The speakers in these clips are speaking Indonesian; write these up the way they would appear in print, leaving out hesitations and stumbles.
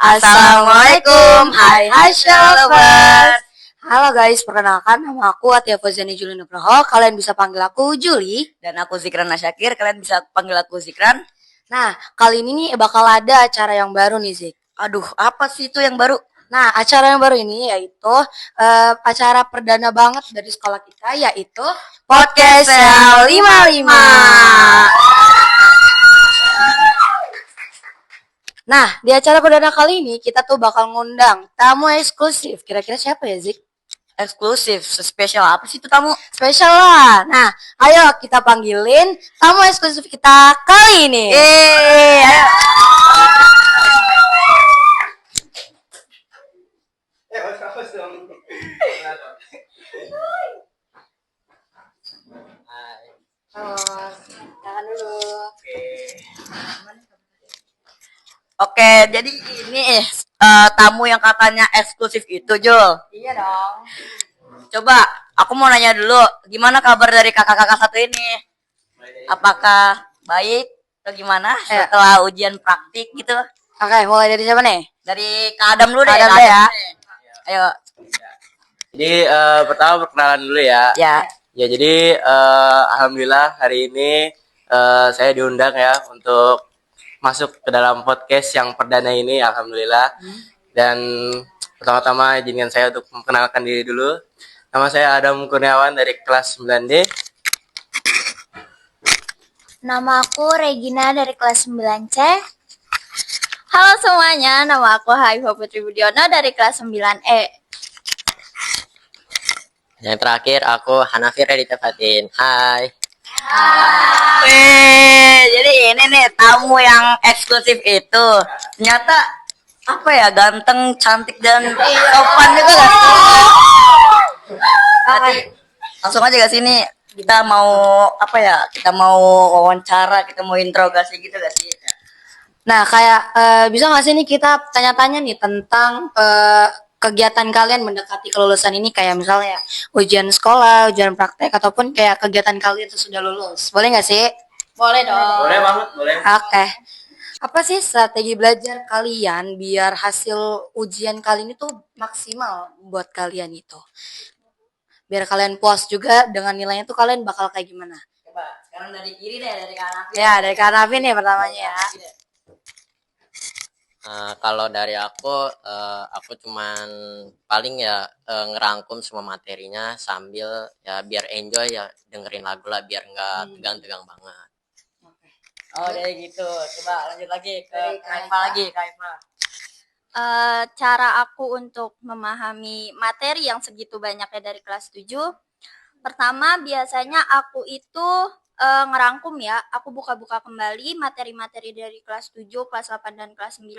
Assalamualaikum, hai Shalobers. Halo guys, perkenalkan nama aku Atia Fauzani Juli Nugroho. Kalian bisa panggil aku Juli. Dan aku Zikran Nasyakir, kalian bisa panggil aku Zikran. Nah, kali ini nih bakal ada acara yang baru nih Zik. Aduh, apa sih itu yang baru? Nah, acara yang baru ini yaitu acara perdana banget dari sekolah kita, yaitu Podcast Sel 55. Nah, di acara perdana kali ini kita tuh bakal ngundang tamu eksklusif. Kira-kira siapa ya, Zik? Eksklusif, spesial apa sih itu tamu? Spesial lah. Nah, ayo kita panggilin tamu eksklusif kita kali ini. Ayo. Jangan dulu. Oke, jadi ini tamu yang katanya eksklusif itu, Jul. Iya dong. Coba, aku mau nanya dulu, gimana kabar dari kakak-kakak satu ini? Apakah baik atau gimana setelah ujian praktik gitu? Oke, mulai dari siapa nih? Dari Kak Adam dulu deh. Kak Adam deh ya. Ayo. Jadi pertama perkenalan dulu ya. Ya. Ya jadi alhamdulillah hari ini saya diundang ya untuk masuk ke dalam podcast yang perdana ini, alhamdulillah. Dan pertama-tama izinkan saya untuk memperkenalkan diri dulu. Nama saya Adam Kurniawan dari kelas 9D. Nama aku Regina dari kelas 9C. Halo semuanya, nama aku Haifah Putri Budiono dari kelas 9E. Yang terakhir aku Hanafi Redita Fatin. Hai. Jadi ini nih tamu yang eksklusif itu ternyata apa ya, ganteng, cantik dan sopan juga gak sih? Berarti langsung aja gak sini, kita mau apa ya, kita mau wawancara, kita mau interogasi gitu gak sih? Nah, kayak bisa nggak sih nih kita tanya-tanya nih tentang kegiatan kalian mendekati kelulusan ini, kayak misalnya ujian sekolah, ujian praktek, ataupun kayak kegiatan kalian sesudah lulus. Boleh nggak sih? Boleh dong. Boleh banget, boleh. Oke. Apa sih strategi belajar kalian biar hasil ujian kali ini tuh maksimal buat kalian itu? Biar kalian puas juga dengan nilainya tuh, kalian bakal kayak gimana? Coba sekarang dari kiri deh, dari kanan. Ya, dari Kak Raffi nih pertamanya ya. Kalau dari aku cuman paling ya ngerangkum semua materinya sambil ya biar enjoy ya dengerin lagu lah, biar nggak tegang-tegang banget. Oh, dari gitu. Coba lanjut lagi ke Dari Kaifa lagi, Kaifa. Cara aku untuk memahami materi yang segitu banyaknya dari kelas 7. Pertama, biasanya aku itu ngerangkum ya. Aku buka-buka kembali materi-materi dari kelas 7, kelas 8, dan kelas 9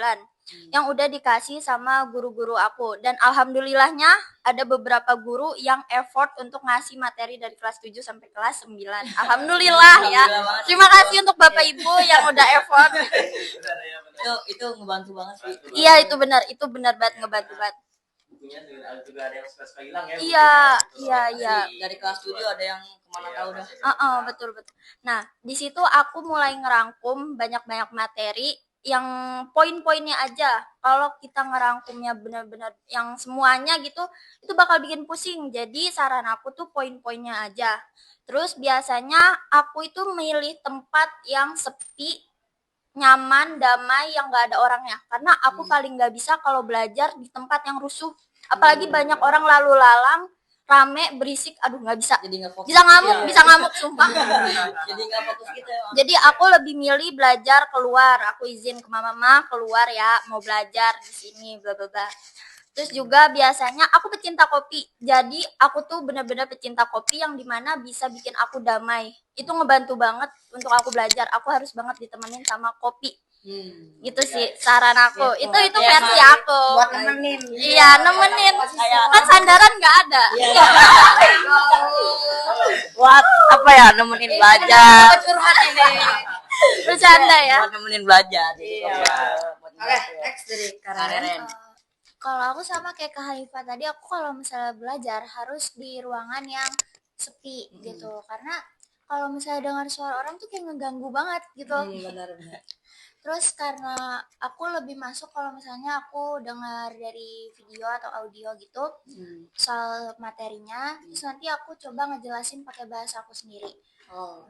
yang udah dikasih sama guru-guru aku. Dan alhamdulillahnya ada beberapa guru yang effort untuk ngasih materi dari kelas 7 sampai kelas 9. Alhamdulillah ya. Terima kasih untuk Bapak Ibu yang udah effort. Itu ngebantu banget sih. Iya, itu benar banget, ngebantu banget. Juga ada yang suka hilang ya. Iya. Dari kelas 7 ada yang kemana tahu dah. Betul. Nah, di situ aku mulai ngerangkum banyak-banyak materi yang poin-poinnya aja. Kalau kita ngerangkumnya benar-benar yang semuanya gitu, itu bakal bikin pusing. Jadi saran aku tuh poin-poinnya aja. Terus biasanya aku itu milih tempat yang sepi, nyaman, damai, yang gak ada orangnya. Karena aku paling gak bisa kalau belajar di tempat yang rusuh. Apalagi banyak orang lalu lalang, rame, berisik, aduh nggak bisa. Jadi nggak fokus. Bisa ngamuk sumpah. Jadi nggak fokus gitu ya. Jadi aku lebih milih belajar keluar. Aku izin ke mama keluar ya, mau belajar di sini, bla bla bla. Terus juga biasanya aku pecinta kopi. Jadi aku tuh benar-benar pecinta kopi yang dimana bisa bikin aku damai. Itu ngebantu banget untuk aku belajar. Aku harus banget ditemenin sama kopi. Gitu sih saran aku. Gitu. Itu versi aku. Buat nemenin. Iya, nemenin. Kan sandaran nggak ada. Buat apa ya, nemenin belajar. Curhat ini. Bercanda ya. Buat nemenin belajar. Iya. Oke, next dari Karen. Kalau aku sama kayak Kak Haifah tadi, aku kalau misalnya belajar harus di ruangan yang sepi gitu. Karena kalau misalnya dengar suara orang tuh kayak ngeganggu banget gitu. Benar-benar. Terus karena aku lebih masuk kalau misalnya aku dengar dari video atau audio gitu soal materinya, terus nanti aku coba ngejelasin pakai bahasa aku sendiri. Oh,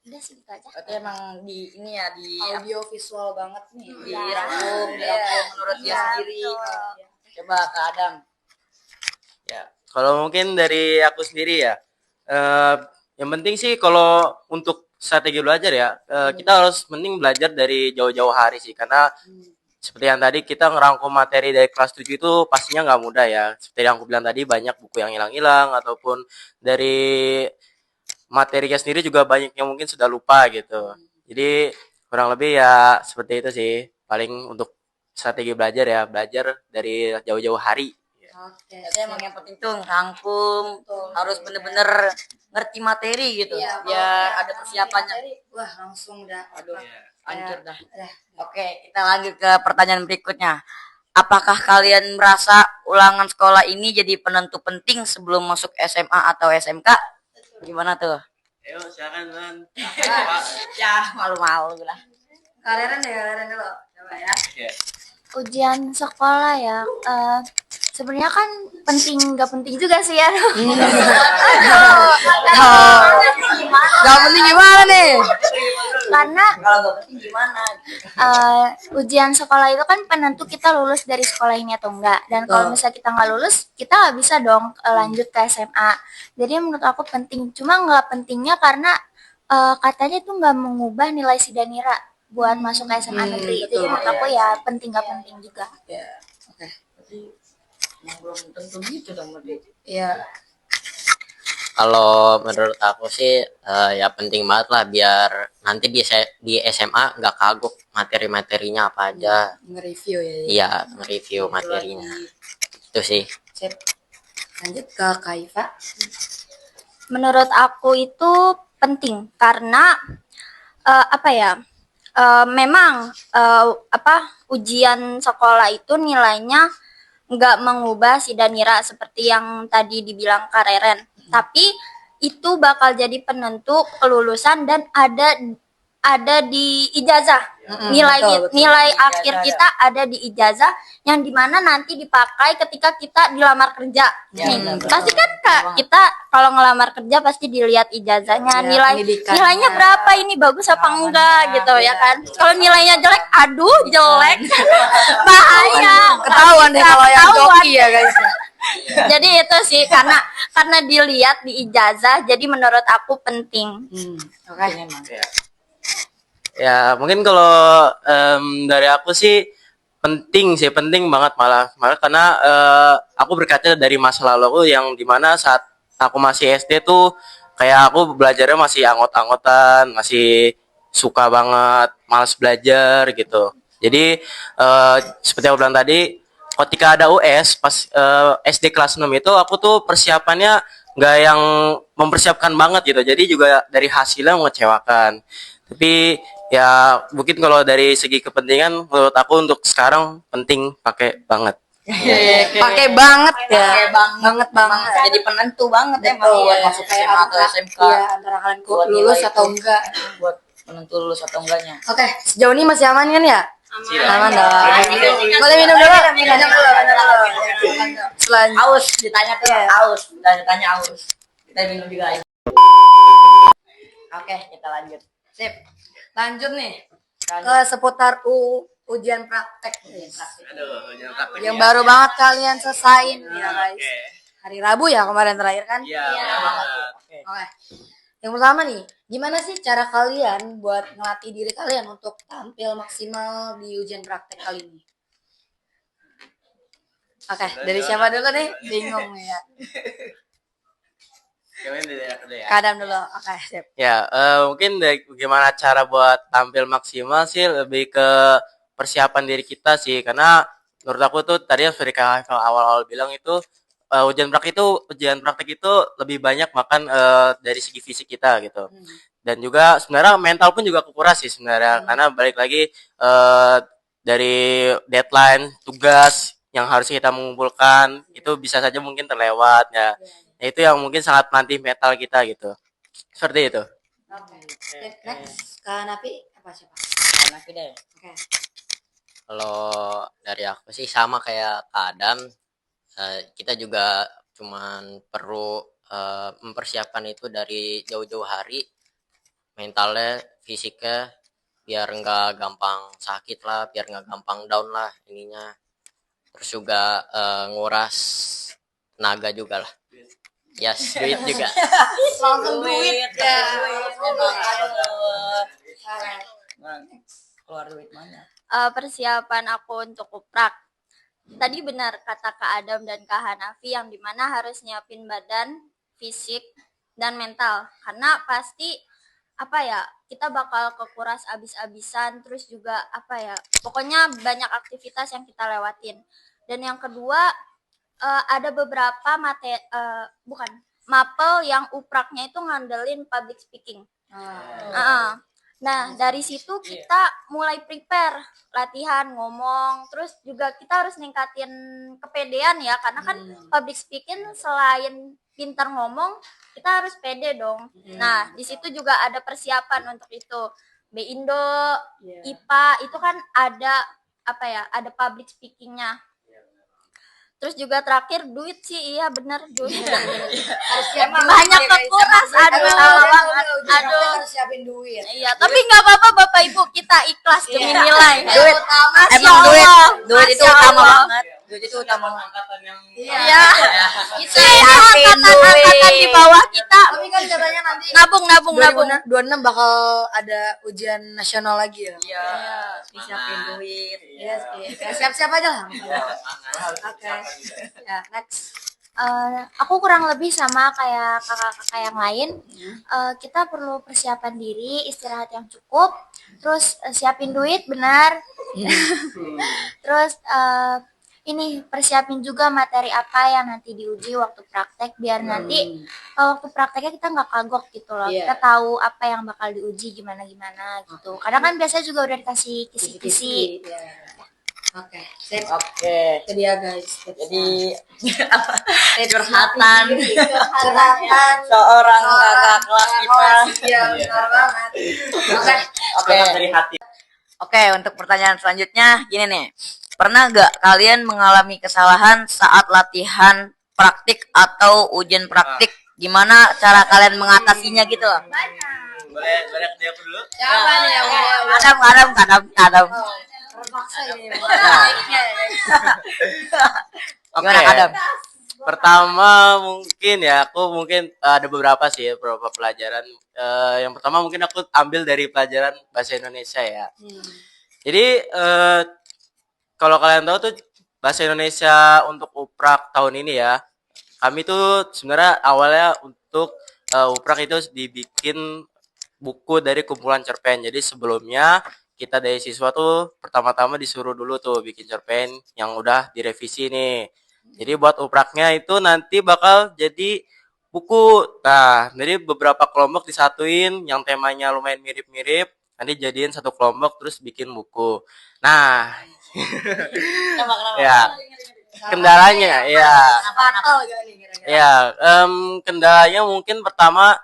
Udah sih gitu aja. Berarti emang di ini ya di audio visual banget nih. dirangkum menurut dia Iya, sendiri. betul. Coba ke Adam. Ya, kalau mungkin dari aku sendiri ya, yang penting sih kalau untuk strategi belajar ya, kita harus mending belajar dari jauh-jauh hari sih, karena seperti yang tadi kita ngerangkum materi dari kelas 7 itu pastinya nggak mudah ya. Seperti yang aku bilang tadi, banyak buku yang hilang-hilang, ataupun dari materinya sendiri juga banyak yang mungkin sudah lupa gitu. Jadi kurang lebih ya seperti itu sih, paling untuk strategi belajar ya, belajar dari jauh-jauh hari. Oke. Jadi emang yang penting tuh rangkum, harus bener-bener ngerti materi gitu. Iya, Biar ada persiapannya. Wah, langsung dah. Aduh, hancur dah. Dah. Oke, kita lanjut ke pertanyaan berikutnya. Apakah kalian merasa ulangan sekolah ini jadi penentu penting sebelum masuk SMA atau SMK? Gimana tuh? Ayo silakan Lan. Ya, malu-malu lah. Kalian dulu. Coba ya. Ujian sekolah ya, sebenarnya kan penting nggak penting juga sih ya. Gak penting gimana nih? Karena Kalau nggak penting gimana? ujian sekolah itu kan penentu kita lulus dari sekolah ini atau enggak. Dan kalau misalnya kita nggak lulus, kita nggak bisa dong lanjut ke SMA. Jadi menurut aku penting. Cuma nggak pentingnya karena katanya itu nggak mengubah nilai Sidanira buat masuk ke SMA negeri. Jadi menurut aku ya penting nggak penting juga. Ya. Oke. Emang belum tentu gitu dong, Medi. Iya. Kalau menurut aku sih ya penting banget lah biar nanti di SMA nggak kagok materi-materinya apa aja. Nge-review ya. Iya, nge-review materinya. Itu sih. Sip. Lanjut ke Kaifa. Menurut aku itu penting karena apa ya? Memang ujian sekolah itu nilainya nggak mengubah Sidanira seperti yang tadi dibilang Kareren, tapi itu bakal jadi penentu kelulusan dan ada di ijazah. Nilai akhir kita ada di ijazah yang dimana nanti dipakai ketika kita dilamar kerja. Nih, pasti kan Kak, kita kalau ngelamar kerja pasti dilihat ijazahnya, nilainya berapa, ini bagus apa enggak gitu ya kan. Kalau nilainya jelek, aduh jelek. Bahaya. Ketahuan deh kalau yang joki ya guys. Jadi itu sih karena dilihat di ijazah, jadi menurut aku penting. Oke. Ya mungkin kalau dari aku sih penting banget malah karena aku berkaca dari masa lalu aku yang dimana saat aku masih SD tuh kayak aku belajarnya masih anggot-anggotan, masih suka banget, malas belajar gitu. Jadi seperti aku bilang tadi, ketika ada US pas SD kelas 6 itu aku tuh persiapannya nggak yang mempersiapkan banget gitu. Jadi juga dari hasilnya mengecewakan. Tapi ya mungkin kalau dari segi kepentingan menurut aku untuk sekarang penting pakai banget. Pakai banget ya. Pakai banget. Jadi penentu banget emang buat masuk SMA atau SMK. Iya, antara kalian Buat lulus nilai atau itu. enggak. Buat penentu lulus atau enggaknya. Oke, sejauh ini masih aman kan ya? Aman dong. Boleh minum dulu? Minum dulu. Selanjutnya. Aus, ditanya tuh aus. Ditanya aus. Kita minum juga. Oke, kita lanjut. Sip. Lanjut nih ke seputar ujian praktek nih. Aduh, jangan takut Yang ya. baru banget kalian selesain ya guys. Hari Rabu ya kemarin terakhir kan? Iya. Oke. Yang pertama nih, gimana sih cara kalian buat ngelatih diri kalian untuk tampil maksimal di ujian praktek kali ini? Oke, dari siapa dulu nih? Bingung ya. Kadam dulu. Oke, sip. Ya, mungkin gimana cara buat tampil maksimal sih lebih ke persiapan diri kita sih, karena menurut aku tuh tadi yang seperti awal-awal bilang itu ujian praktik itu lebih banyak makan dari segi fisik kita gitu. Dan juga sebenarnya mental pun juga kekuras sih sebenarnya, karena balik lagi dari deadline tugas yang harus kita mengumpulkan itu bisa saja mungkin terlewat ya. Itu yang mungkin sangat menantih mental kita gitu. Seperti itu. Oke. Next ke Napi apa siapa? Nah, deh. Oke. Kalau dari aku sih sama kayak Kak Adam, kita juga cuman perlu mempersiapkan itu dari jauh-jauh hari, mentalnya, fisiknya, biar nggak gampang sakit lah, biar nggak gampang down lah ininya. Terus juga nguras tenaga juga lah. Yes, duit juga. Langsung duit ya. Emang keluar duit mana? Persiapan aku untuk uprak. Tadi benar kata Kak Adam dan Kak Hanafi yang dimana harus nyiapin badan, fisik, dan mental. Karena pasti apa ya, kita bakal kekuras abis-abisan, terus juga apa ya, pokoknya banyak aktivitas yang kita lewatin. Dan yang kedua, ada beberapa mapel yang upraknya itu ngandelin public speaking. Nah, dari situ kita mulai prepare latihan ngomong, terus juga kita harus ningkatin kepedean ya, karena kan public speaking selain pintar ngomong, kita harus pede dong. Nah, di situ juga ada persiapan untuk itu. B-Indo, IPA itu kan ada apa ya? Ada public speakingnya. Terus juga terakhir duit sih, iya bener duit. Emang banyak kekuras, aduh salah banget, aduh. Harus siapin duit. Iya, tapi nggak apa-apa Bapak Ibu, kita ikhlas demi nilai. Duit, Masya emang duit, Allah, duit itu Masya utama Allah. banget. Duit itu utama banget. Iya, itu Siapin angkatan di duit. bawah kita Tapi kan katanya nanti nabung. 2026 bakal ada ujian nasional lagi ya. Iya, disiapin duit. Iya sih. Ya, siap-siap aja lah. Oke. Ya, next. Aku kurang lebih sama kayak kakak-kakak yang lain. Kita perlu persiapan diri, istirahat yang cukup, terus siapin duit benar. Terus ini persiapin juga materi apa yang nanti diuji waktu praktek biar nanti waktu prakteknya kita nggak kagok gitu loh. Iya. Kita tahu apa yang bakal diuji gimana gitu. Karena kan biasanya juga udah dikasih kisi-kisi. Iya. Oke. Sip. Oke. Itu dia guys. Jadi curhatan curhatan seorang kakak kelas kita. Iya, benar banget. Oke. Oke. Dari hati. Oke, untuk pertanyaan selanjutnya gini nih. Pernah gak kalian mengalami kesalahan saat latihan praktik atau ujian praktik? Gimana cara kalian mengatasinya gitu? Boleh dia dulu. Siapa nih yang mau? Kadang. Terpaksa ini. Gimana Adam? Pertama mungkin ya, aku mungkin ada beberapa sih ya, beberapa pelajaran. Yang pertama mungkin aku ambil dari pelajaran bahasa Indonesia ya. Jadi kalau kalian tahu tuh bahasa Indonesia untuk uprak tahun ini ya, kami tuh sebenarnya awalnya untuk uprak itu dibikin buku dari kumpulan cerpen. Jadi sebelumnya kita dari siswa tuh pertama-tama disuruh dulu tuh bikin cerpen yang udah direvisi nih. Jadi buat upraknya itu nanti bakal jadi buku. Nah, jadi beberapa kelompok disatuin yang temanya lumayan mirip-mirip, nanti jadiin satu kelompok terus bikin buku. Nah, ya kendalanya ya kendalanya mungkin pertama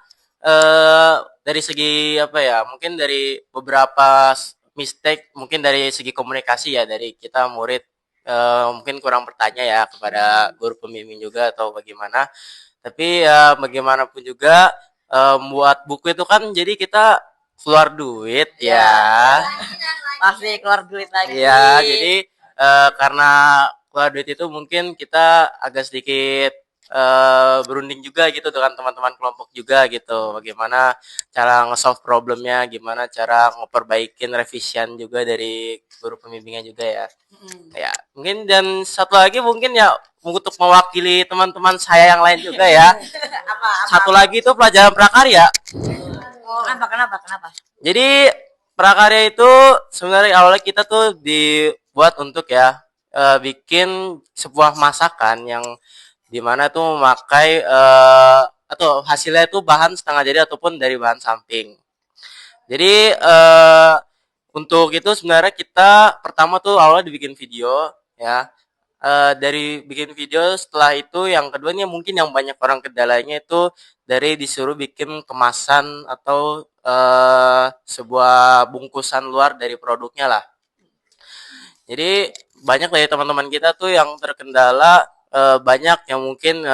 dari segi apa ya, mungkin dari beberapa mistake, mungkin dari segi komunikasi ya, dari kita murid mungkin kurang bertanya ya kepada guru pembimbing juga atau bagaimana. Tapi ya bagaimanapun juga buat buku itu kan jadi kita keluar duit ya. Pasti keluar duit lagi. Iya, jadi karena keluar duit itu mungkin kita agak sedikit berunding juga gitu dengan teman-teman kelompok juga gitu. Bagaimana cara nge-solve problemnya, gimana cara ngeperbaikin revisian juga dari guru pembimbingnya juga ya. Ya, mungkin dan satu lagi mungkin ya untuk mewakili teman-teman saya yang lain juga ya. Satu lagi itu pelajaran prakarya. Kenapa? Jadi prakarya itu sebenarnya awalnya kita tuh dibuat untuk ya bikin sebuah masakan yang dimana tuh memakai atau hasilnya itu bahan setengah jadi ataupun dari bahan samping. Jadi untuk itu sebenarnya kita pertama tuh awalnya dibikin video ya. dari bikin video, setelah itu yang kedua nih mungkin yang banyak orang kendalanya itu dari disuruh bikin kemasan atau sebuah bungkusan luar dari produknya lah. Jadi banyak dari teman-teman kita tuh yang terkendala, banyak yang mungkin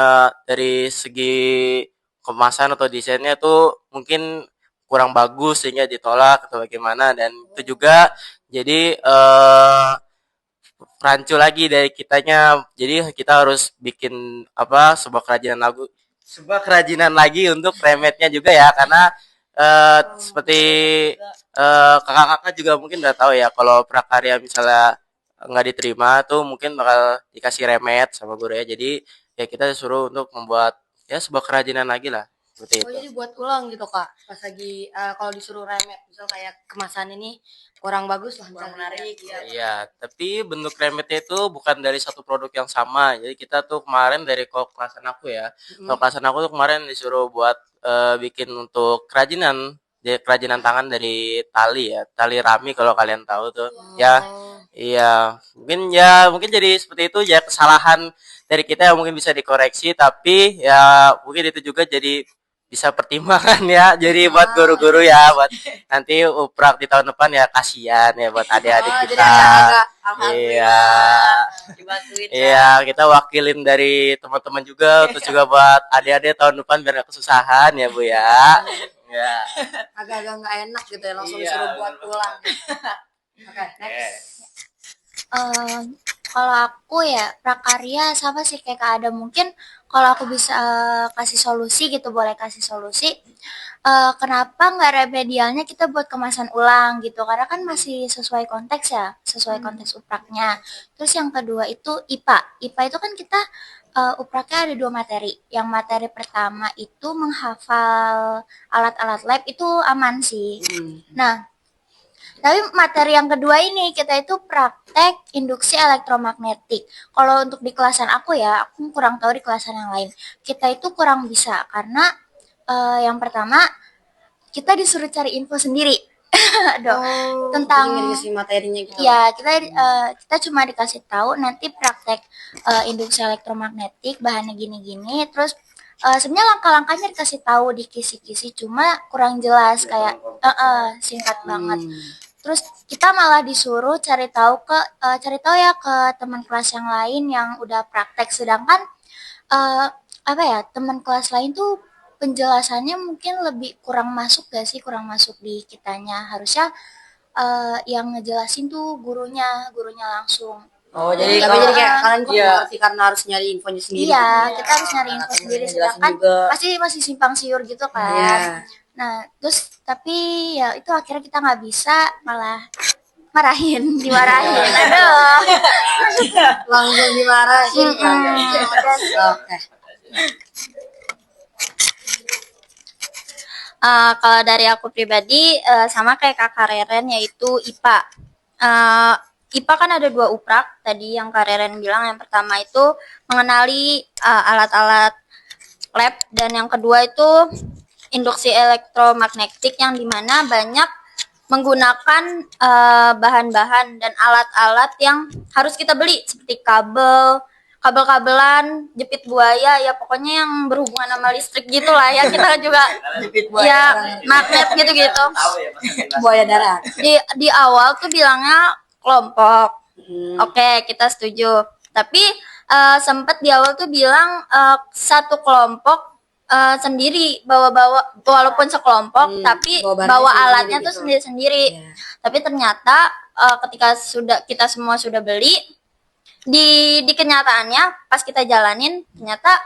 dari segi kemasan atau desainnya tuh mungkin kurang bagus sehingga ditolak atau bagaimana, dan itu juga jadi rancu lagi dari kitanya. Jadi kita harus bikin apa, sebuah kerajinan lagi untuk remetnya juga ya, karena seperti kakak-kakak juga mungkin udah tahu ya, kalau prakarya misalnya nggak diterima tuh mungkin bakal dikasih remet sama guru ya. Jadi ya kita disuruh untuk membuat ya sebuah kerajinan lagi lah, seperti Oh itu. jadi buat ulang gitu kak, pas lagi kalau disuruh remet, misal kayak kemasan ini kurang bagus lah, Kurang misalnya. menarik. Iya. Iya, tapi bentuk remetnya itu bukan dari satu produk yang sama. Jadi kita tuh kemarin dari kelasan aku ya, kelasan aku tuh kemarin disuruh buat bikin untuk kerajinan, jadi kerajinan tangan dari tali ya, tali rami kalau kalian tahu tuh. Ya, iya, mungkin jadi seperti itu ya, kesalahan dari kita yang mungkin bisa dikoreksi, tapi ya mungkin itu juga jadi bisa pertimbangan ya. Jadi buat guru-guru ya, buat nanti uprak di tahun depan ya, kasihan ya buat adik-adik Oh, jadi kita. agak Iya. Dibantuin. Iya, kita wakilin dari teman-teman juga, terus juga buat adik-adik tahun depan biar gak kesusahan ya Bu ya. Ya. agak nggak enak gitu ya, langsung Iya, disuruh buat bener ulang. Oke, next. Eh, kalau aku ya prakarya sama sih kayak Kak Adam, mungkin kalau aku bisa kasih solusi gitu, boleh kasih solusi. Kenapa nggak remedialnya kita buat kemasan ulang gitu, karena kan masih sesuai konteks ya, sesuai konteks upraknya. Terus yang kedua itu IPA. IPA itu kan kita upraknya ada 2 materi. Yang materi pertama itu menghafal alat-alat lab, itu aman sih. Nah, tapi materi yang kedua ini kita itu praktek induksi elektromagnetik. Kalau untuk di kelasan aku ya, aku kurang tahu di kelasan yang lain. Kita itu kurang bisa karena yang pertama kita disuruh cari info sendiri. Aduh, tentang Jadi nggak dikasih materinya gitu. ya kita cuma dikasih tahu nanti praktek induksi elektromagnetik bahannya gini-gini, terus sebenarnya langkah-langkahnya dikasih tahu di kisi-kisi, cuma kurang jelas kayak singkat banget. Terus kita malah disuruh cari tahu ya ke teman kelas yang lain yang udah praktek, sedangkan apa ya, teman kelas lain tuh penjelasannya mungkin lebih kurang masuk gak sih, kurang masuk di kitanya. Harusnya yang ngejelasin tuh gurunya langsung. Oh, jadi Tapi jadi kayak kalian kok iya. nggak ngerti karena harus nyari infonya sendiri. Iya, gitu. kita harus nyari info sendiri, Jelasin sedangkan juga. pasti masih simpang siur gitu kan. Iya. Nah, terus tapi ya itu akhirnya kita nggak bisa, malah dimarahin. Aduh. Langsung dimarahin kan. Oke. Kalau dari aku pribadi sama kayak Kak Reren, yaitu IPA. IPA kan ada 2 uprak tadi yang Kak Reren bilang. Yang pertama itu mengenali alat-alat lab, dan yang kedua itu induksi elektromagnetik, yang dimana banyak menggunakan bahan-bahan dan alat-alat yang harus kita beli seperti kabel-kabelan, jepit buaya, ya pokoknya yang berhubungan sama listrik gitulah ya. Kita juga Jepit buaya. ya magnet gitu-gitu. Buaya darat. Di awal tuh bilangnya kelompok. Oke, kita setuju. Tapi sempat di awal tuh bilang satu kelompok sendiri bawa-bawa, walaupun sekelompok tapi bawa barangnya bawa sendiri alatnya gitu. tuh sendiri-sendiri. Iya. Tapi ternyata ketika kita semua sudah beli, di kenyataannya pas kita jalanin ternyata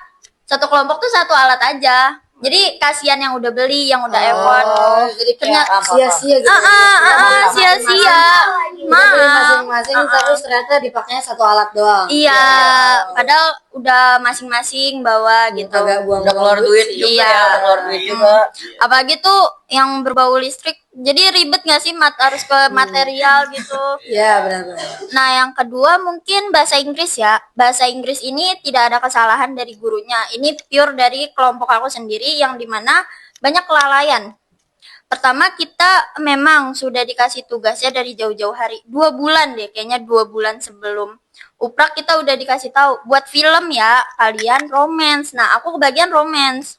satu kelompok tuh satu alat aja. Jadi kasihan yang udah beli, yang udah effort. Jadi kayak Ternyata sia-sia gitu. sia-sia. Beli Maaf. masing-masing terus ternyata dipakainya satu alat doang. Iya, padahal udah masing-masing bawa gitu. Kagak buang Udah keluar duit juga Iya. ya, udah keluar duit juga. Apalagi tuh yang berbau listrik, jadi ribet gak sih harus ke material gitu. Iya benar-benar. Nah, yang kedua mungkin bahasa Inggris ya. Bahasa Inggris ini tidak ada kesalahan dari gurunya. Ini pure dari kelompok aku sendiri, yang dimana banyak kelalaian. Pertama kita memang sudah dikasih tugasnya dari jauh-jauh hari, 2 bulan deh, kayaknya 2 bulan sebelum uprak kita udah dikasih tahu buat film ya kalian romance. Nah aku kebagian romance.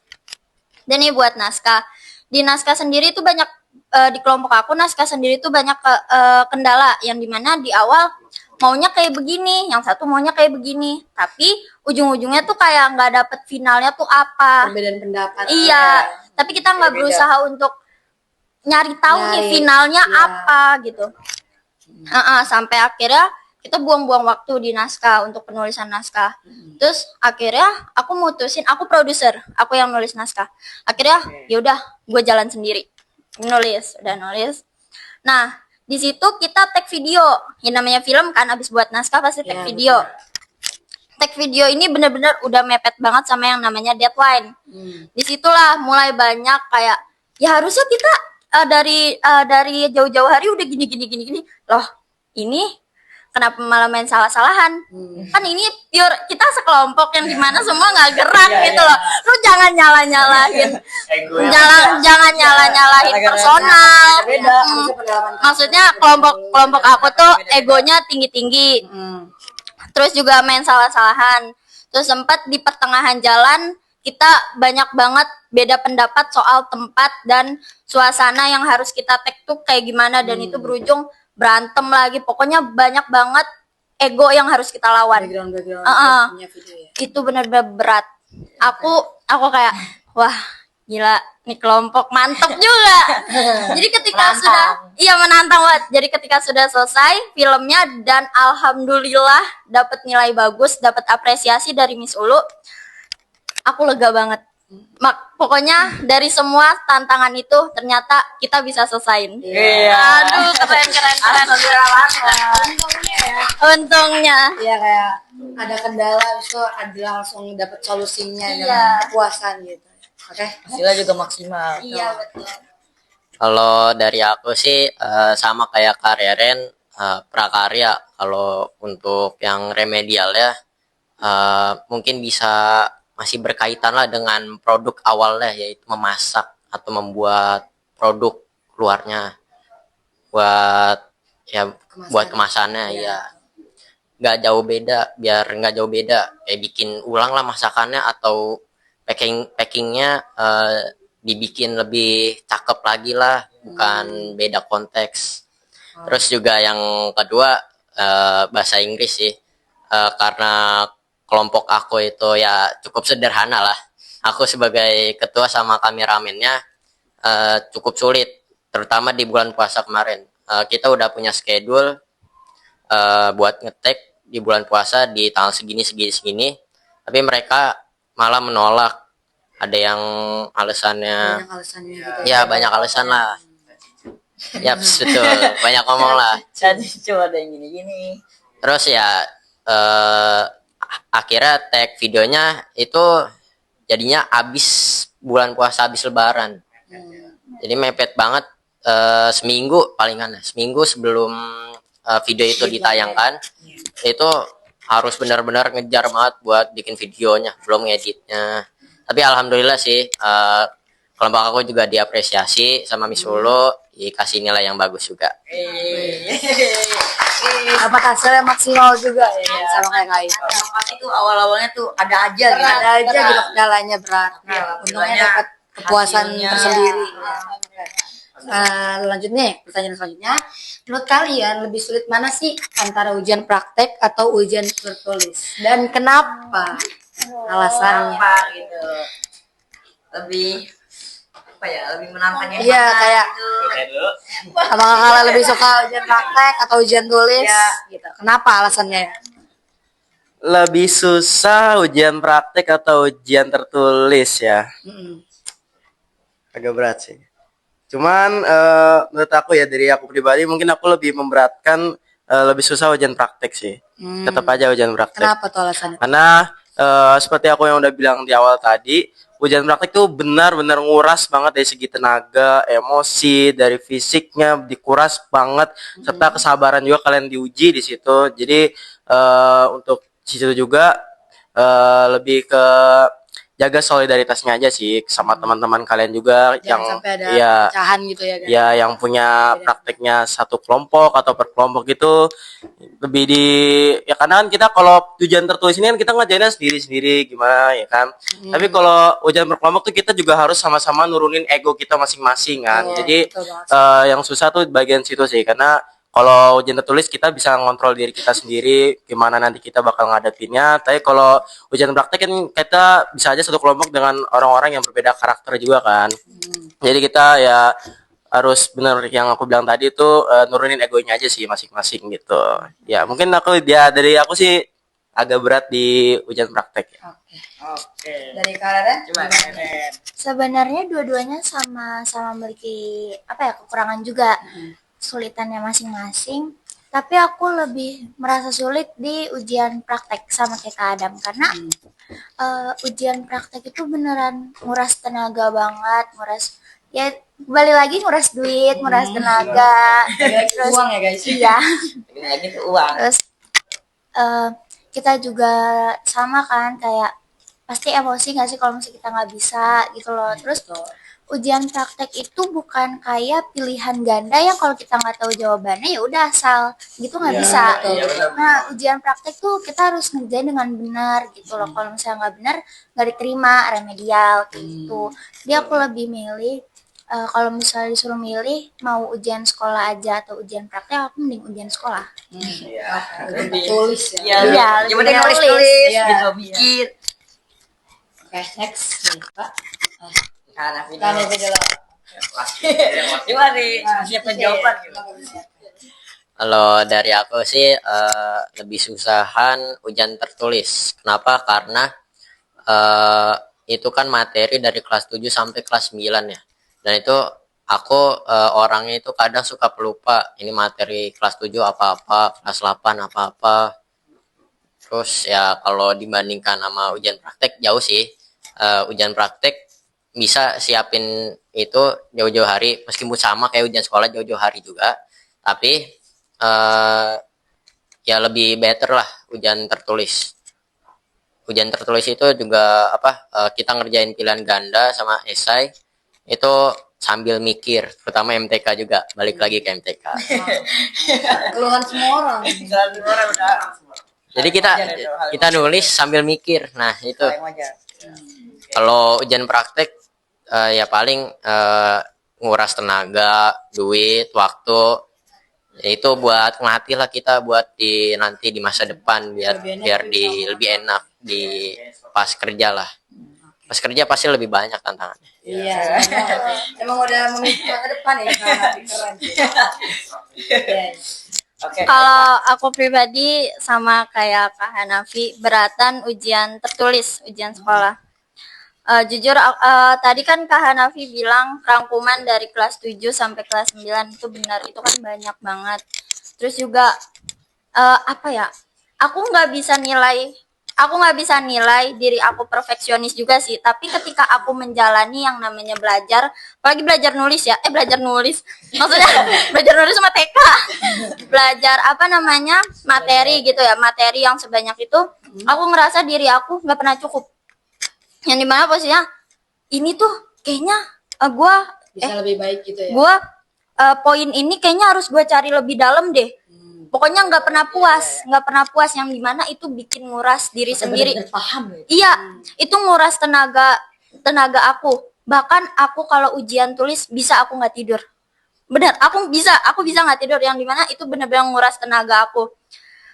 Dan ini buat naskah. Di naskah sendiri tuh banyak di kelompok aku naskah sendiri tuh banyak kendala yang dimana di awal maunya kayak begini, yang satu maunya kayak begini, tapi ujung-ujungnya tuh kayak nggak dapet finalnya tuh apa. Perbedaan pendapat. Iya, tapi kita nggak berusaha untuk nyari tahu nih Nyari, finalnya iya. apa gitu. Sampai akhirnya kita buang-buang waktu di naskah untuk penulisan naskah. Terus akhirnya aku mutusin, aku produser, aku yang nulis naskah. Akhirnya yaudah, gue jalan sendiri, udah nulis. Nah di situ kita tag video, yang namanya film kan, abis buat naskah pasti tag Iya, video. Tag video ini bener-bener udah mepet banget sama yang namanya deadline. Disitulah mulai banyak kayak ya harusnya kita dari jauh-jauh hari udah gini loh, ini kenapa malah main salah-salahan? Kan ini pure kita sekelompok yang dimana semua nggak gerak gitu loh. Lu jangan nyalahin personal. Beda, maksudnya pendalaman. Maksudnya kelompok aku tuh egonya tinggi-tinggi. Terus juga main salah-salahan. Terus sempat di pertengahan jalan kita banyak banget beda pendapat soal tempat dan suasana yang harus kita tag tuh kayak gimana, dan itu berujung berantem lagi. Pokoknya banyak banget ego yang harus kita lawan. Background punya video ya. Itu benar-benar berat. Aku kayak wah gila, nih kelompok mantep juga. Jadi ketika menantang banget. Jadi ketika sudah selesai filmnya dan alhamdulillah dapat nilai bagus, dapat apresiasi dari Miss Ulu, aku lega banget. Pokoknya dari semua tantangan itu ternyata kita bisa selesain. Iya. Aduh, keren. Untungnya. Iya, kayak ada kendala itu ada langsung dapat solusinya Iya. dengan kepuasan gitu. Oke. Hasilnya juga maksimal. Iya betul. Kalau dari aku sih sama kayak Kak Reren, prakarya. Kalau untuk yang remedial ya mungkin bisa masih berkaitan lah dengan produk awalnya, yaitu memasak atau membuat produk luarnya buat kemasannya ya. Nggak jauh beda, biar nggak jauh beda kayak bikin ulang lah masakannya, atau packingnya dibikin lebih cakep lagi lah, bukan beda konteks. Terus juga yang kedua bahasa Inggris sih, karena kelompok aku itu ya cukup sederhana lah. Aku sebagai ketua sama kameramennya cukup sulit, terutama di bulan puasa kemarin. Kita udah punya schedule buat ngetek di bulan puasa di tanggal segini, tapi mereka malah menolak. Ada yang alasannya Banyak alasannya gitu. ya banyak alasan lah. Ya betul, banyak ngomong lah. Jadi cuma ada yang gini-gini. Terus ya akhirnya tag videonya itu jadinya abis bulan puasa, abis lebaran. Jadi mepet banget, seminggu sebelum video itu ditayangkan. Itu harus benar-benar ngejar banget buat bikin videonya, belum ngeditnya. Tapi alhamdulillah sih kelompok aku juga diapresiasi sama Miss Ulu, dikasih nilai yang bagus juga. Dapat hasilnya maksimal juga ya, sama kayak Kak Ito. Pasti tuh awal-awalnya tuh ada aja gitu. Ada aja gitu kendalanya berat. Untungnya dapat kepuasan hasilnya. tersendiri. Selanjutnya, pertanyaan selanjutnya, menurut kalian lebih sulit mana sih antara ujian praktek atau ujian tertulis, dan kenapa? Alasannya? Apa gitu. Lebih apa ya? Lebih menantang yang Iya, mana kayak gitu. apakah kalian lebih suka ujian praktek atau ujian tulis? Iya. Gitu. Kenapa alasannya? Lebih susah ujian praktek atau ujian tertulis ya? Agak berat sih. Cuman menurut aku ya, dari aku pribadi mungkin aku lebih memberatkan, lebih susah ujian praktek sih. Tetap aja ujian praktek. Kenapa tuh alasannya? Karena seperti aku yang udah bilang di awal tadi, ujian praktek tuh benar-benar nguras banget dari segi tenaga, emosi, dari fisiknya dikuras banget, serta kesabaran juga kalian diuji di situ. Jadi untuk situ juga lebih ke jaga solidaritasnya aja sih sama teman-teman kalian juga yang Jangan sampai ada ya pecahan gitu ya guys. ya yang punya prakteknya satu kelompok atau per kelompok gitu lebih di ya karena kan kita kalau ujian tertulis ini kan kita ngerjainnya sendiri-sendiri gimana ya kan. Tapi kalau ujian berkelompok tuh kita juga harus sama-sama nurunin ego kita masing-masing kan. Oh, Jadi betul banget. yang susah tuh bagian situ sih karena kalau ujian tertulis kita bisa ngontrol diri kita sendiri gimana nanti kita bakal ngadepinnya. Tapi kalau ujian praktek kan kita bisa aja satu kelompok dengan orang-orang yang berbeda karakter juga kan. Jadi kita ya harus bener yang aku bilang tadi itu nurunin egonya aja sih masing-masing gitu. Ya mungkin dari aku sih agak berat di ujian praktek. Oke. Dari Karen Coba Karen. Sebenarnya dua-duanya sama-sama memiliki apa ya kekurangan juga, kesulitannya masing-masing. Tapi aku lebih merasa sulit di ujian praktek sama kayak Kak Adam karena ujian praktek itu beneran nguras tenaga banget, nguras ya balik lagi nguras duit, nguras tenaga, terus uang ya guys. iya. Ini lagi tuh uang. Terus kita juga sama kan kayak pasti emosi nggak sih kalau misalnya kita nggak bisa gitu loh. Terus ujian praktek itu bukan kayak pilihan ganda yang kalau kita nggak tahu jawabannya ya udah asal gitu nggak bisa. Nah ujian praktek tuh kita harus ngerjain dengan benar gitu loh. Kalau misalnya nggak benar nggak diterima remedial kayak gitu. Jadi aku lebih milih kalau misalnya disuruh milih mau ujian sekolah aja atau ujian praktek aku mending ujian sekolah. Tulis ya. Iya, Iya, yang lebih penting nulis. nulis-nulis, Iya. bisa mikir. Oke, next nih, Pak. Karena Kalian beda lah. gimana nih? Siapkan jawaban gitu. Kalau dari aku sih lebih susahan ujian tertulis. Kenapa? Karena itu kan materi dari kelas 7 sampai kelas 9 ya. Dan itu aku orangnya itu kadang suka pelupa. Ini materi kelas 7 apa-apa, kelas 8 apa-apa. Terus ya kalau dibandingkan sama ujian praktek jauh sih. Ujian praktek bisa siapin itu jauh-jauh hari meskipun sama kayak ujian sekolah jauh-jauh hari juga. Tapi ya lebih better lah ujian tertulis. Ujian tertulis itu juga kita ngerjain pilihan ganda sama esai itu sambil mikir, terutama MTK juga. Balik lagi ke MTK. Keluhan semua orang. Satu orang udah Jadi kita nulis sambil mikir. Nah, itu. paling wajar. Kalau ujian praktek ya paling nguras tenaga, duit, waktu. Itu buat ngelatih lah kita buat nanti di masa depan biar lebih enak di pas kerja lah. Pas kerja pasti lebih banyak tantangannya. Iya. Emang udah memikir ke depan ya, keren. Oke. Kalau aku pribadi sama kayak Kak Hanafi, beratan ujian tertulis, ujian sekolah. Jujur tadi kan Kak Hanafi bilang rangkuman dari kelas 7 sampai kelas 9 itu benar, itu kan banyak banget. Terus juga apa ya? Aku nggak bisa nilai diri aku perfeksionis juga sih, tapi ketika aku menjalani yang namanya belajar, apalagi belajar nulis ya, belajar nulis, maksudnya belajar nulis sama TK, belajar materi gitu ya, materi yang sebanyak itu, aku ngerasa diri aku nggak pernah cukup. Yang dimana posisinya ini tuh kayaknya Bisa lebih baik gitu ya. gue poin ini kayaknya harus gue cari lebih dalam deh. Pokoknya nggak pernah puas yang dimana itu bikin nguras diri sendiri. Bener-bener paham gitu. Iya, itu nguras tenaga aku. Bahkan aku kalau ujian tulis bisa aku nggak tidur. Benar, aku bisa nggak tidur yang dimana itu benar-benar nguras tenaga aku.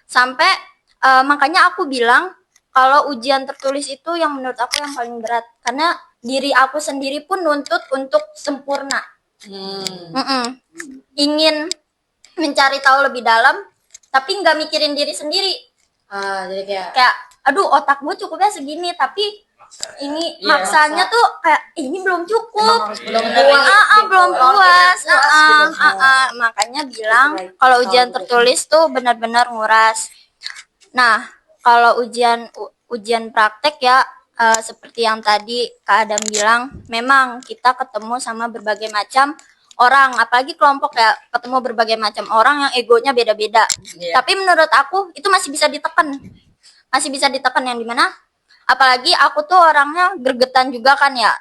Sampai makanya aku bilang kalau ujian tertulis itu yang menurut aku yang paling berat karena diri aku sendiri pun nuntut untuk sempurna. Ingin mencari tahu lebih dalam tapi nggak mikirin diri sendiri. Jadi Kayak aduh otak gue cukupnya segini tapi ini maksanya tuh kayak ini belum cukup, belum puas. Makanya bilang kalau ujian tertulis tuh benar-benar nguras. Nah kalau ujian praktek ya seperti yang tadi Kak Adam bilang, memang kita ketemu sama berbagai macam orang, apalagi kelompok ya, ketemu berbagai macam orang yang egonya beda-beda. Tapi menurut aku itu masih bisa ditekan yang dimana apalagi aku tuh orangnya gregetan juga kan ya.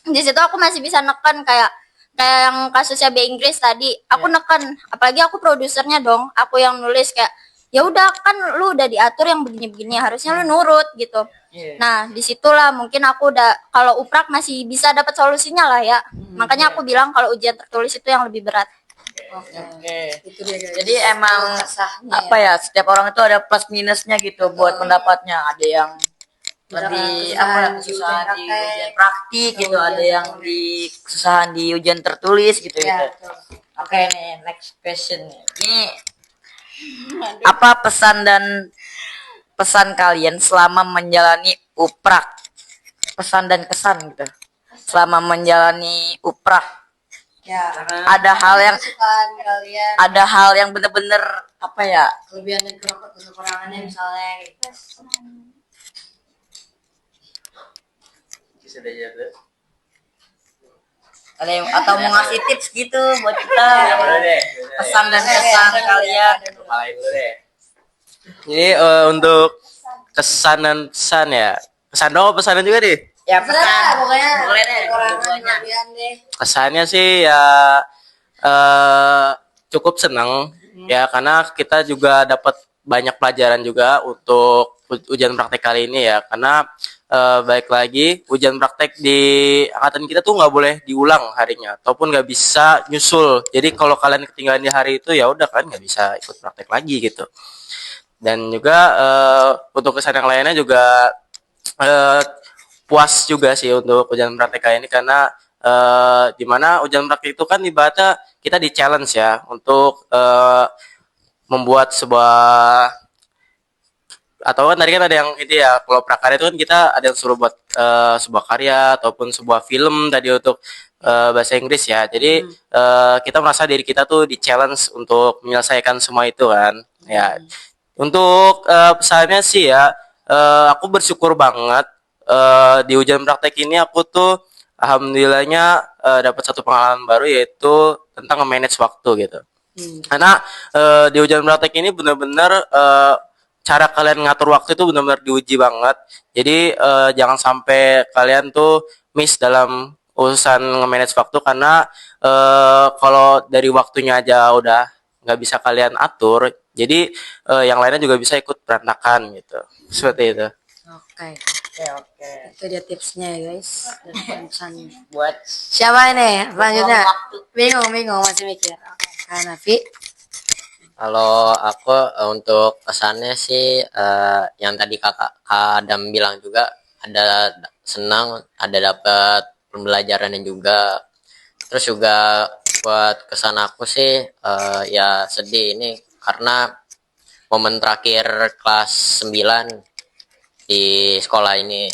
Di situ aku masih bisa neken kayak yang kasusnya B Inggris tadi, aku neken, apalagi aku produsernya dong, aku yang nulis kayak ya udah kan lu udah diatur yang begini-begini, harusnya lu nurut gitu. Nah disitulah mungkin aku udah, kalau uprak masih bisa dapat solusinya lah ya. Makanya aku bilang kalau ujian tertulis itu yang lebih berat. Oke. Itu dia guys. Jadi emang Sahnya apa ya, setiap orang itu ada plus minusnya gitu buat pendapatnya. Ada yang lebih apa kesusahan di ujian praktik gitu, ada yang di kesusahan di ujian tertulis gitu gitu. Oke nih, next question nih. Ini apa pesan kalian selama menjalani uprak? Pesan dan kesan gitu. Selama menjalani uprak. Ya. Ada hal yang Kesukaan kalian, ada hal yang bener-bener apa ya? kelebihan dan kekurangannya misalnya gitu. Ada yang atau mau ngasih tips gitu buat kita, pesan dan kesan kalian. Kepalain dulu deh. Jadi untuk kesan dan pesan ya. Pesan dong, pesanan juga deh. Ya pesan, Pokoknya boleh deh, kekurangan dua-duanya. kelebihan deh. Kesannya sih ya cukup senang ya, karena kita juga dapat banyak pelajaran juga untuk ujian praktek kali ini ya, karena baik lagi ujian praktek di angkatan kita tuh nggak boleh diulang harinya ataupun nggak bisa nyusul. Jadi kalau kalian ketinggalan di hari itu ya udah kan nggak bisa ikut praktek lagi gitu. Dan juga untuk kesan yang lainnya juga eh, puas juga sih untuk ujian praktek kali ini, karena dimana ujian praktek itu kan ibaratnya kita di challenge ya untuk membuat sebuah, atau kan tadi kan ada yang itu ya, kalau prakarya itu kan kita ada yang suruh buat sebuah karya ataupun sebuah film tadi untuk bahasa Inggris ya. Jadi kita merasa diri kita tuh di challenge untuk menyelesaikan semua itu kan ya. Untuk pesannya sih ya, aku bersyukur banget di ujian praktek ini aku tuh alhamdulillahnya dapat satu pengalaman baru, yaitu tentang manage waktu gitu. Karena di ujian praktek ini benar-benar cara kalian ngatur waktu itu benar-benar diuji banget. Jadi jangan sampai kalian tuh miss dalam urusan nge-manage waktu, karena kalau dari waktunya aja udah nggak bisa kalian atur, jadi yang lainnya juga bisa ikut berantakan gitu. Seperti itu. Oke. Oke. Itu dia tipsnya ya guys. Dan pesannya. Buat Siapa ini? Selanjutnya. waktu. Bingung masih mikir. Oke. Kak Nafi. Kalau aku untuk kesannya sih yang tadi Kak Adam bilang juga, ada senang, ada dapat pembelajarannya juga. Terus juga buat kesan aku sih ya sedih ini karena momen terakhir kelas 9 di sekolah ini.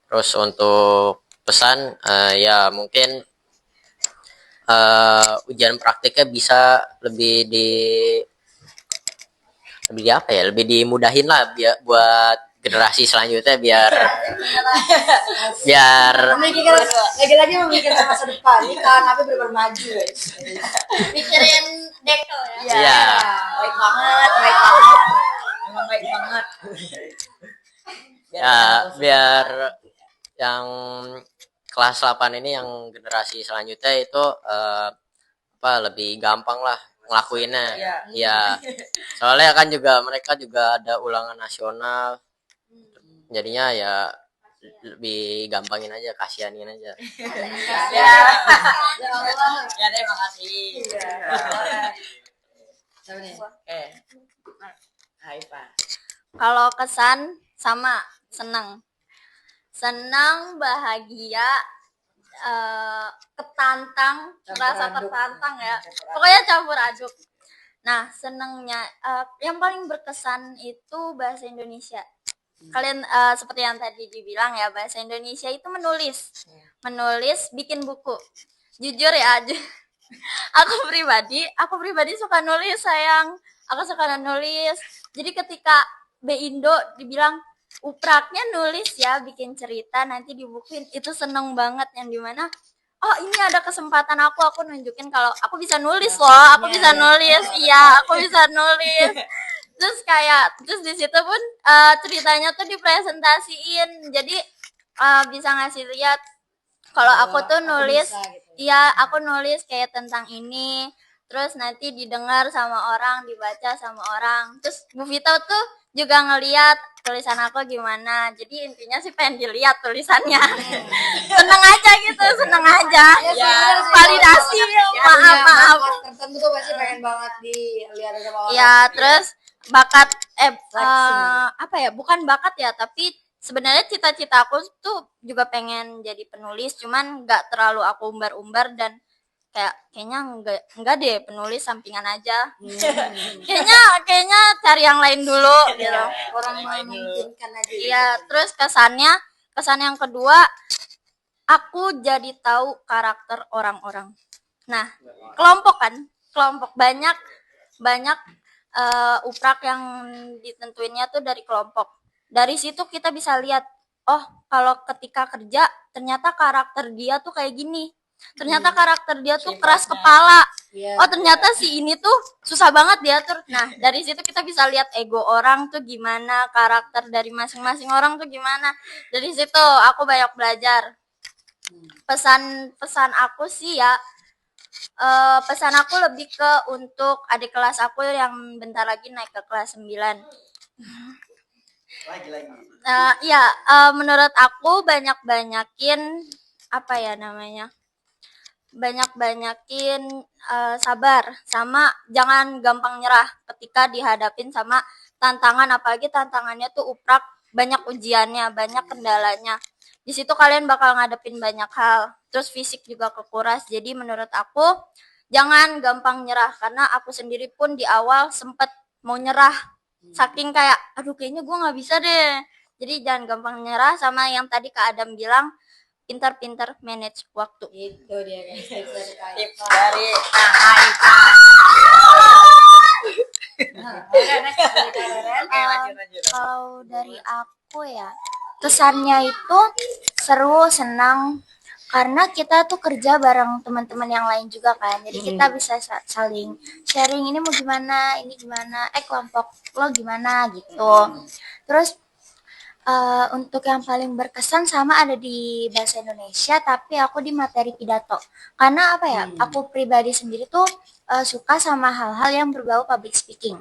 Terus untuk pesan ya mungkin ujian praktiknya bisa lebih apa ya, lebih dimudahin lah biar buat generasi selanjutnya, biar Memikirkan lagi-lagi memikirkan masa depan. Ini Kak Nafi benar-benar maju guys. Pikirin Deko ya. ya Baik banget, baik banget. Emang baik banget. biar yang kelas 8 ini, yang generasi selanjutnya itu apa lebih gampang lah ngelakuinnya. Ya soalnya kan juga mereka juga ada ulangan nasional, jadinya ya lebih gampangin aja, kasihanin aja. Ya. Ya deh, makasih. Oke. Hai Pak. Kalau kesan sama senang, bahagia, ketantang, rasa tertantang ya. Pokoknya campur aduk. Nah, senangnya yang paling berkesan itu bahasa Indonesia. Kalian seperti yang tadi dibilang ya, bahasa Indonesia itu menulis, bikin buku. Jujur ya, aku pribadi suka nulis sayang. Aku suka nulis. Jadi ketika B Indo dibilang upraknya nulis ya, bikin cerita nanti dibukuin, itu seneng banget, yang dimana oh ini ada kesempatan aku nunjukin kalau aku bisa nulis loh, aku bisa nulis. terus di situ pun ceritanya tuh dipresentasiin. Jadi bisa ngasih lihat kalau aku tuh nulis, iya aku nulis kayak tentang ini, terus nanti didengar sama orang, dibaca sama orang. Terus Bu Vito tuh juga ngeliat tulisan aku gimana. Jadi intinya sih pengen dilihat tulisannya. Seneng aja gitu, seneng aja. Validasi, maaf. Tertentu tuh pasti pengen banget dilihat sama orang. Ya, terus bakat apa ya? Bukan bakat ya, tapi sebenarnya cita-cita aku tuh juga pengen jadi penulis, cuman nggak terlalu aku umbar-umbar dan kayaknya enggak deh, penulis sampingan aja. kayaknya cari yang lain dulu gitu. Orang memungkinkan aja. Iya, terus kesan yang kedua, aku jadi tahu karakter orang-orang. Nah, kelompok banyak uprak yang ditentuinnya tuh dari kelompok. Dari situ kita bisa lihat, oh kalau ketika kerja ternyata karakter dia tuh kayak gini. Ternyata karakter dia tuh keras kepala. Oh ternyata si ini tuh susah banget diatur. Nah dari situ kita bisa lihat ego orang tuh gimana, karakter dari masing-masing orang tuh gimana. Dari situ aku banyak belajar. Pesan aku sih ya, pesan aku lebih ke untuk adik kelas aku yang bentar lagi naik ke kelas 9. Ya, menurut aku banyak-banyakin apa ya namanya? Banyak-banyakin sabar, sama jangan gampang nyerah ketika dihadapin sama tantangan, apalagi tantangannya tuh uprak, banyak ujiannya, banyak kendalanya. Di situ kalian bakal ngadepin banyak hal. Terus fisik juga kekuras. Jadi menurut aku jangan gampang nyerah, karena aku sendiri pun di awal sempet mau nyerah. Saking kayak aduh kayaknya gue nggak bisa deh. Jadi jangan gampang nyerah, sama yang tadi Kak Adam bilang, pintar-pintar manage waktu. Itu dia guys, tips dari Kak Tips Iva. dari Kak Aika. Oke, next dari Kak Reren. Lanjut. Kalau dari aku ya, kesannya itu seru, senang, karena kita tuh kerja bareng teman-teman yang lain juga kan. Jadi kita bisa saling sharing, ini mau gimana, ini gimana, kelompok lo gimana gitu. Terus untuk yang paling berkesan sama ada di bahasa Indonesia, tapi aku di materi pidato. Karena apa ya, aku pribadi sendiri tuh suka sama hal-hal yang berbau public speaking.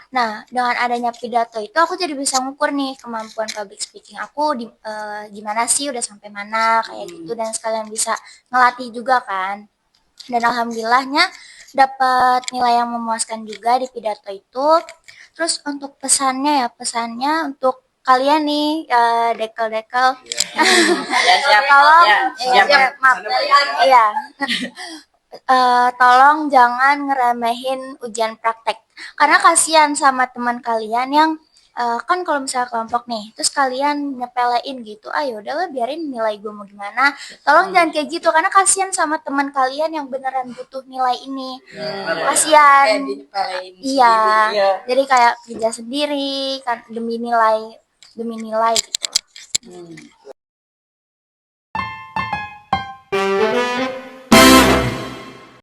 Nah, dengan adanya pidato itu aku jadi bisa ngukur nih kemampuan public speaking aku gimana sih, udah sampai mana kayak gitu, dan sekalian bisa ngelatih juga kan. Dan alhamdulillahnya dapat nilai yang memuaskan juga di pidato itu. Terus untuk pesannya untuk kalian nih dekel-dekel, tolong maaf iya. Tolong jangan ngeremehin ujian praktek, karena kasihan sama teman kalian yang kan kalau misalnya kelompok nih, terus kalian nyepelein gitu, ayo udahlah biarin nilai gue mau gimana. Tolong jangan kayak gitu, karena kasihan sama teman kalian yang beneran butuh nilai ini. Kasihan. Iya. Jadi kayak kerja sendiri kan demi nilai gitu.